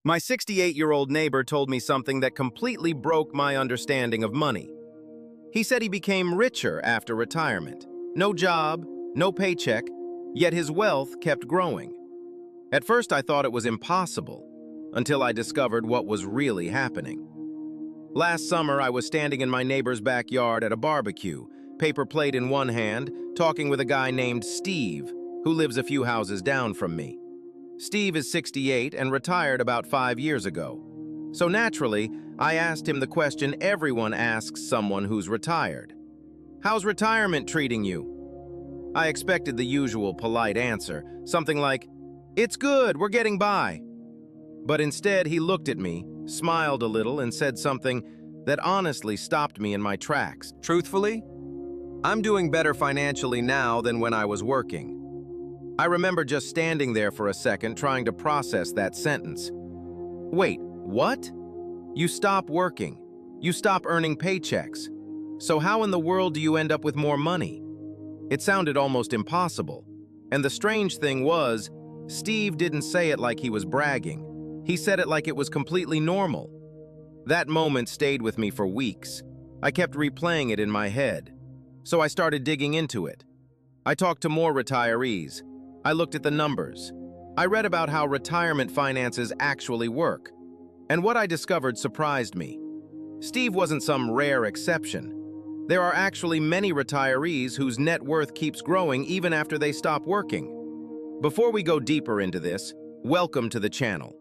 My 68-year-old neighbor told me something that completely broke my understanding of money. He said he became richer after retirement. No job, no paycheck, yet his wealth kept growing. At first I thought it was impossible, until I discovered what was really happening. Last summer I was standing in my neighbor's backyard at a barbecue, paper plate in one hand, talking with a guy named Steve, who lives a few houses down from me. Steve is 68 and retired about 5 years ago. So naturally, I asked him the question everyone asks someone who's retired. How's retirement treating you? I expected the usual polite answer, something like, "It's good, we're getting by." But instead he looked at me, smiled a little, and said something that honestly stopped me in my tracks. Truthfully, I'm doing better financially now than when I was working. I remember just standing there for a second trying to process that sentence. Wait, what? You stop working. You stop earning paychecks. So how in the world do you end up with more money? It sounded almost impossible. And the strange thing was, Steve didn't say it like he was bragging. He said it like it was completely normal. That moment stayed with me for weeks. I kept replaying it in my head. So I started digging into it. I talked to more retirees. I looked at the numbers. I read about how retirement finances actually work. And what I discovered surprised me. Steve wasn't some rare exception. There are actually many retirees whose net worth keeps growing even after they stop working. Before we go deeper into this, welcome to the channel.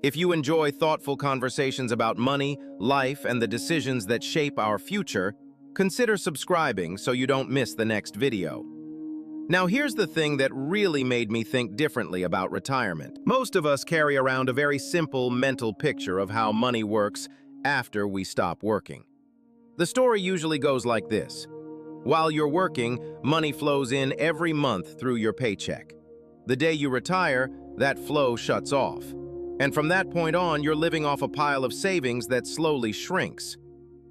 If you enjoy thoughtful conversations about money, life, and the decisions that shape our future, consider subscribing so you don't miss the next video. Now here's the thing that really made me think differently about retirement. Most of us carry around a very simple mental picture of how money works after we stop working. The story usually goes like this. While you're working, money flows in every month through your paycheck. The day you retire, that flow shuts off. And from that point on, you're living off a pile of savings that slowly shrinks,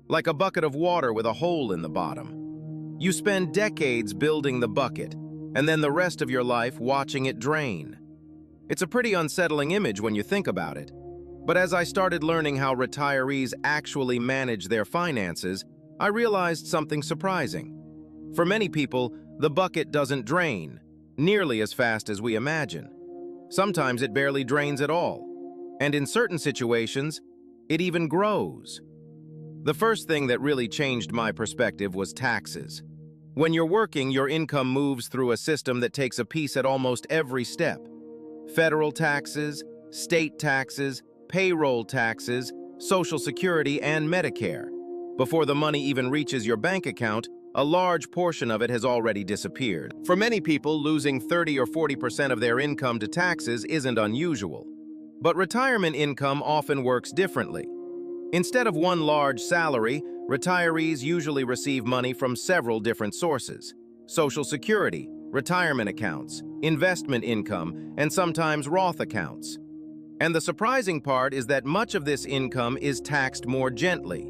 like a bucket of water with a hole in the bottom. You spend decades building the bucket, and then the rest of your life watching it drain. It's a pretty unsettling image when you think about it. But as I started learning how retirees actually manage their finances, I realized something surprising. For many people, the bucket doesn't drain nearly as fast as we imagine. Sometimes it barely drains at all. And in certain situations, it even grows. The first thing that really changed my perspective was taxes. When you're working, your income moves through a system that takes a piece at almost every step. Federal taxes, state taxes, payroll taxes, Social Security, and Medicare. Before the money even reaches your bank account, a large portion of it has already disappeared. For many people, losing 30 or 40% of their income to taxes isn't unusual. But retirement income often works differently. Instead of one large salary, retirees usually receive money from several different sources: Social Security, retirement accounts, investment income, and sometimes Roth accounts. And the surprising part is that much of this income is taxed more gently.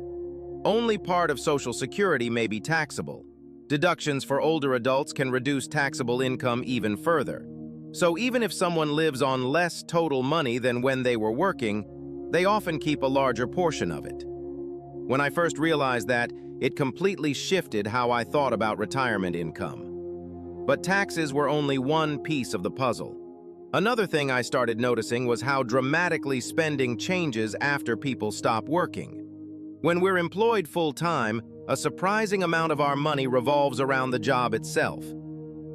Only part of Social Security may be taxable. Deductions for older adults can reduce taxable income even further. So even if someone lives on less total money than when they were working, they often keep a larger portion of it. When I first realized that, it completely shifted how I thought about retirement income. But taxes were only one piece of the puzzle. Another thing I started noticing was how dramatically spending changes after people stop working. When we're employed full-time, a surprising amount of our money revolves around the job itself.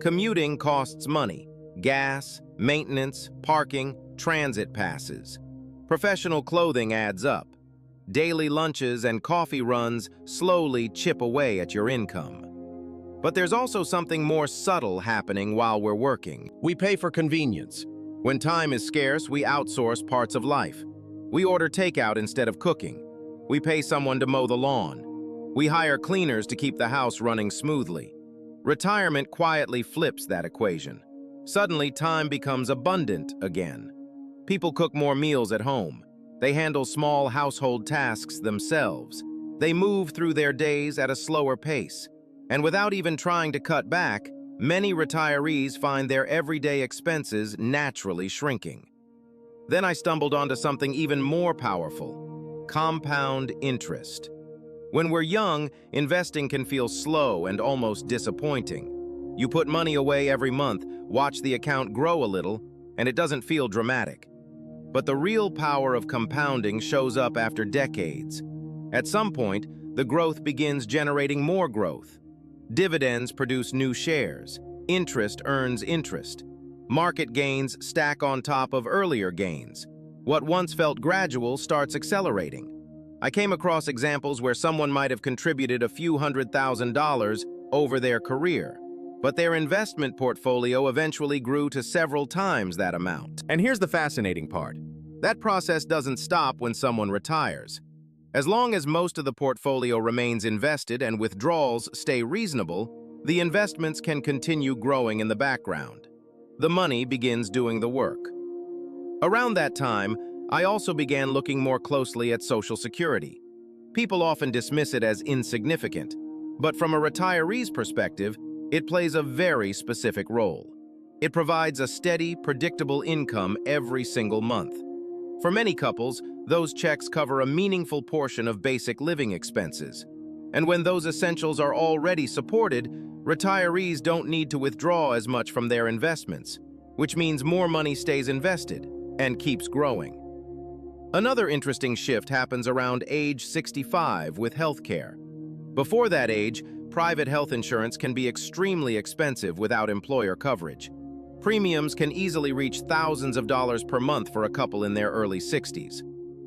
Commuting costs money: gas, maintenance, parking, transit passes. Professional clothing adds up. Daily lunches and coffee runs slowly chip away at your income. But there's also something more subtle happening while we're working. We pay for convenience. When time is scarce, we outsource parts of life. We order takeout instead of cooking. We pay someone to mow the lawn. We hire cleaners to keep the house running smoothly. Retirement quietly flips that equation. Suddenly, time becomes abundant again. People cook more meals at home. They handle small household tasks themselves. They move through their days at a slower pace. And without even trying to cut back, many retirees find their everyday expenses naturally shrinking. Then I stumbled onto something even more powerful: compound interest. When we're young, investing can feel slow and almost disappointing. You put money away every month, watch the account grow a little, and it doesn't feel dramatic. But the real power of compounding shows up after decades. At some point, the growth begins generating more growth. Dividends produce new shares. Interest earns interest. Market gains stack on top of earlier gains. What once felt gradual starts accelerating. I came across examples where someone might have contributed a few $100,000 over their career, but their investment portfolio eventually grew to several times that amount. And here's the fascinating part. That process doesn't stop when someone retires. As long as most of the portfolio remains invested and withdrawals stay reasonable, the investments can continue growing in the background. The money begins doing the work. Around that time, I also began looking more closely at Social Security. People often dismiss it as insignificant, but from a retiree's perspective, it plays a very specific role. It provides a steady, predictable income every single month. For many couples, those checks cover a meaningful portion of basic living expenses. And when those essentials are already supported, retirees don't need to withdraw as much from their investments, which means more money stays invested and keeps growing. Another interesting shift happens around age 65 with healthcare. Before that age, private health insurance can be extremely expensive without employer coverage. Premiums can easily reach thousands of dollars per month for a couple in their early 60s.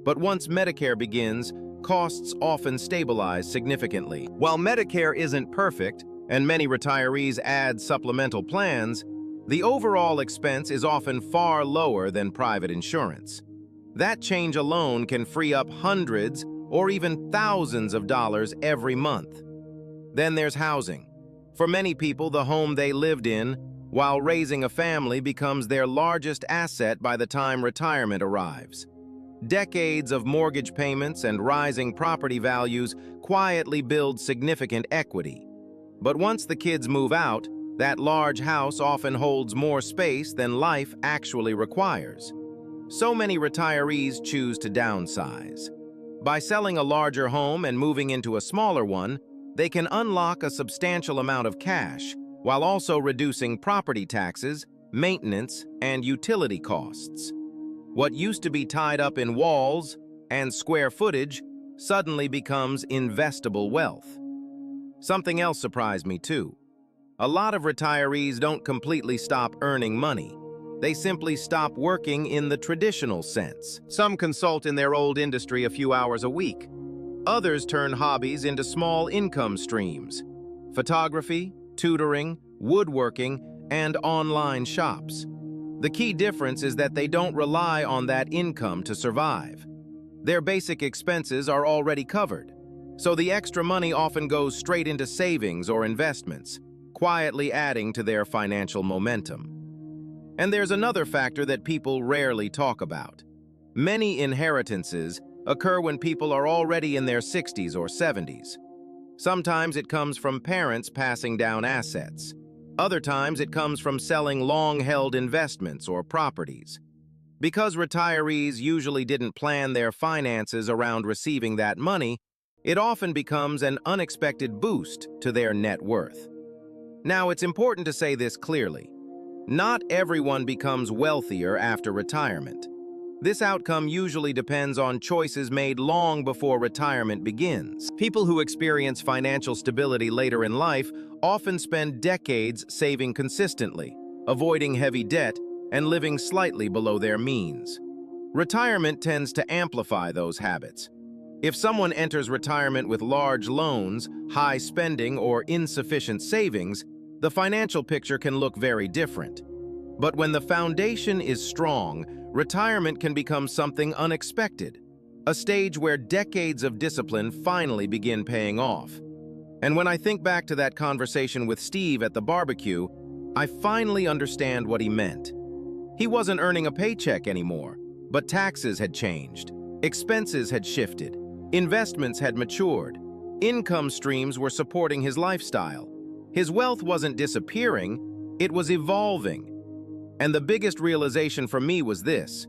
But once Medicare begins, costs often stabilize significantly. While Medicare isn't perfect, and many retirees add supplemental plans, the overall expense is often far lower than private insurance. That change alone can free up hundreds or even thousands of dollars every month. Then there's housing. For many people, the home they lived in while raising a family becomes their largest asset by the time retirement arrives. Decades of mortgage payments and rising property values quietly build significant equity. But once the kids move out, that large house often holds more space than life actually requires. So many retirees choose to downsize. By selling a larger home and moving into a smaller one, they can unlock a substantial amount of cash, while also reducing property taxes, maintenance, and utility costs. What used to be tied up in walls and square footage suddenly becomes investable wealth. Something else surprised me too. A lot of retirees don't completely stop earning money. They simply stop working in the traditional sense. Some consult in their old industry a few hours a week. Others turn hobbies into small income streams: photography, tutoring, woodworking, and online shops. The key difference is that they don't rely on that income to survive. Their basic expenses are already covered, so the extra money often goes straight into savings or investments, quietly adding to their financial momentum. And there's another factor that people rarely talk about. Many inheritances occur when people are already in their 60s or 70s. Sometimes it comes from parents passing down assets. Other times it comes from selling long-held investments or properties. Because retirees usually didn't plan their finances around receiving that money, it often becomes an unexpected boost to their net worth. Now, it's important to say this clearly. Not everyone becomes wealthier after retirement. This outcome usually depends on choices made long before retirement begins. People who experience financial stability later in life often spend decades saving consistently, avoiding heavy debt, and living slightly below their means. Retirement tends to amplify those habits. If someone enters retirement with large loans, high spending, or insufficient savings, the financial picture can look very different. But when the foundation is strong, retirement can become something unexpected, a stage where decades of discipline finally begin paying off. And when I think back to that conversation with Steve at the barbecue, I finally understand what he meant. He wasn't earning a paycheck anymore, but taxes had changed, expenses had shifted, investments had matured, income streams were supporting his lifestyle. His wealth wasn't disappearing, it was evolving. And the biggest realization for me was this: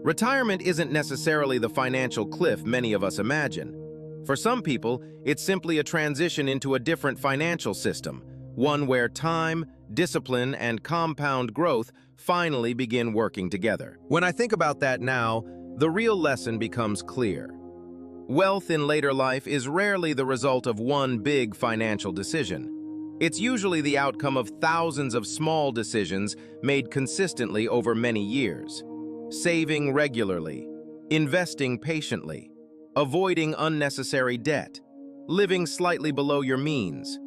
Retirement isn't necessarily the financial cliff many of us imagine. For some people, it's simply a transition into a different financial system, one where time, discipline, and compound growth finally begin working together. When I think about that now, the real lesson becomes clear. Wealth in later life is rarely the result of one big financial decision. It's usually the outcome of thousands of small decisions made consistently over many years. Saving regularly, investing patiently, avoiding unnecessary debt, living slightly below your means.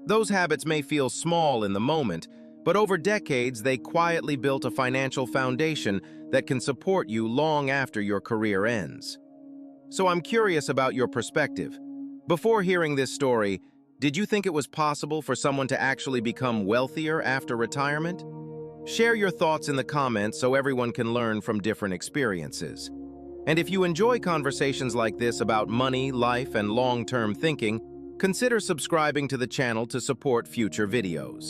Those habits may feel small in the moment, but over decades they quietly built a financial foundation that can support you long after your career ends. So I'm curious about your perspective. Before hearing this story, did you think it was possible for someone to actually become wealthier after retirement? Share your thoughts in the comments so everyone can learn from different experiences. And if you enjoy conversations like this about money, life, and long-term thinking, consider subscribing to the channel to support future videos.